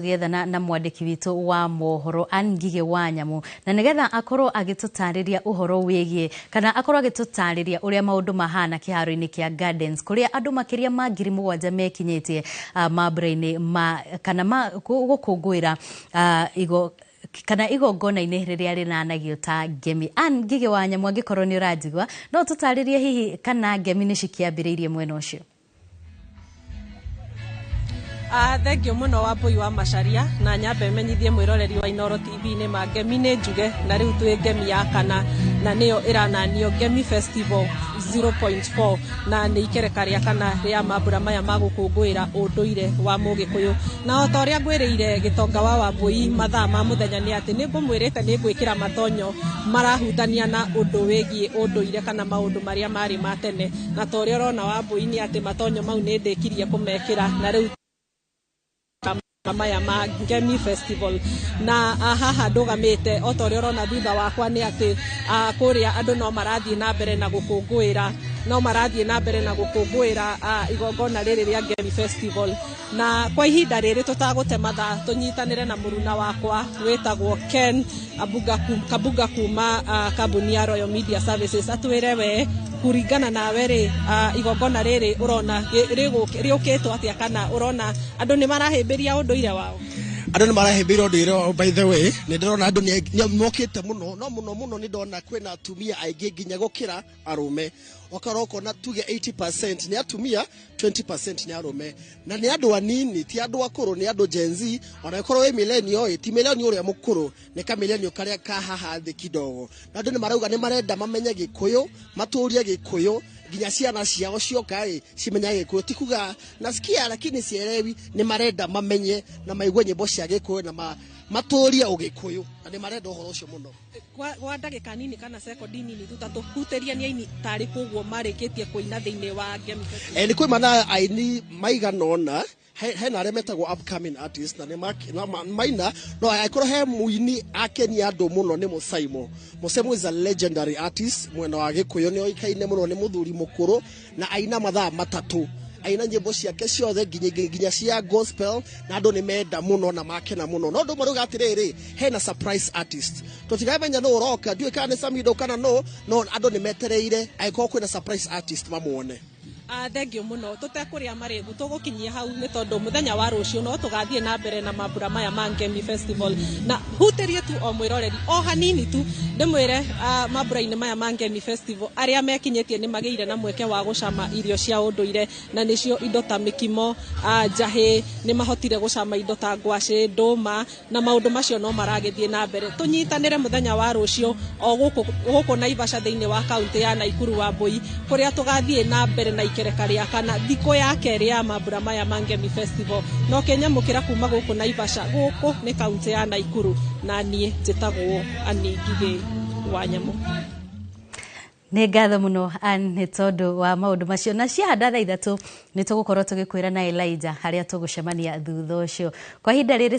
Gethana na mwandiki witu wa mohoro Ngige wa Nyamu na nigetha akorwo agitutariria uhoro wigie kana akorwo agitutariria uria maundu mahana kiharo-ini kia Gardens kuria andu makiria ma 7,000 mekinyitie mambura-ini kana gukungwira igongona-ini riria rinanagio ta ngemi. Ngige wa Nyamu angikorwo ni urajigwa no tutaririe hihi kana ngemi ni cikiambiriirie mwena ucio. Thengio muno wa Mbui wa Macharia na nyambe menyithie mwiroreri wa Inooro TV ni ngemi ni njuge na riu twi ngemi ya kana na niyo irananio Ngemi Festival 0.4 na ni ikereka ria kana ria mambura maya magukungwira unduire wa Mugikuyu na ota uria ngwiriire gitonga wa Wambui mathaa ma muthenya ni ati ni ngumwirite ni ngwikira matonyo marahutania na undu wigie unduire kana maundu maria mari matene na ta uria urona Wambui ni ati matonyo mau ni ndikirie kumekira na riu maya ma Ngemi Festival na haha ndugamite ota uria urona thutha wakwa ni ati kuria andu no marathie na mbere na gukungwira igongona riri ria Ngemi Festival na kwa ihinda riri tutagute mathaa tunyitanire na muruna wakwa wetagwo Ken Kabunga kuma kambuni ya Royal Media Services atwire we kuringana nawe ri igongona riri urona riukitwo atia kana urona andu ni marahimbiria unduire wao? Andu ni marahimbiria unduire. By the way ni ndirona andu ni mokite muno no muno ni ndona kwina atumia aingi nginya gukira arume okaroko na tuge 80% ni atumia 20% ni arume na ni andu anini ti andu akuru ni andu Gen Z ona ikorwo we millennial ti millennial uria mukuru ni ka millennial karia ka haha thi kidogo na andu ni marauga ni marenda mamenye Gikuyu maturie Gikuyu ginya ciana ciao cioka cimenya Gikuyu ti kuga nasikia lakini sielewi ni marenda mamenye na maigue nyimbo cia Gikuyu na maturia Ugikuyu na ni marenda uhoro ucio muno kwa ndagika nini kana sekondi nini tutatuhuteria ni aini tari kuguo marikitie kuina thiini wa Ngemi Festival. Ni kwimana aini maiganona hena aria metagwo upcoming artist na ni maina no aikorwo he muini akeni andu muno ni Musaimo is a legendary artist mwena wa Gikuyu ni oikaine muno ni muthuri mukuru na aina mathaa matatu aina nyimbo ciake ciothe nginya cia gospel na andu ni menda muno na makena muno no ndu maruga atiriri hena surprise artist tutigamenya no uroka ndiwe kana Samido kana no andu ni metereire aikorwo kwina surprise artist mamuone. Thengio muno tutekuria maringu tugukinyia hau ni tondu muthenya wa rucio no tugathie na mbere na mambura maya ma Ngemi Festival na huterie tu o mwiroreri o hanini tu ndimwire mambura-ini maya ma Ngemi Festival aria mekinyetie ni magiire na mweke wa gucama irio cia unduire na nicio indo ta mikimo njahi ni mahotire gucama indo ta ngwaci nduma na maundu macio no maragithie na mbere tunyitanire muthenya wa rucio o guku Naivasha thiini wa kaunti ya Naikuru wa Mbui kuria tugathie na mbere na ikerekaria kana thiko ya keri ya mambura maya ma Ngemi Festival no kenyamukira kuma guku Naivasha guku ni kaunti ya Naikuru na nie njitagwo Ngige wa Nyamu. Ni ngatho muno ni tondu wa maundu macio na ciahanda thaa 3 ni tugukorwo tugikwira na Elijah haria tugucemania thutha ucio kwa ihinda riri.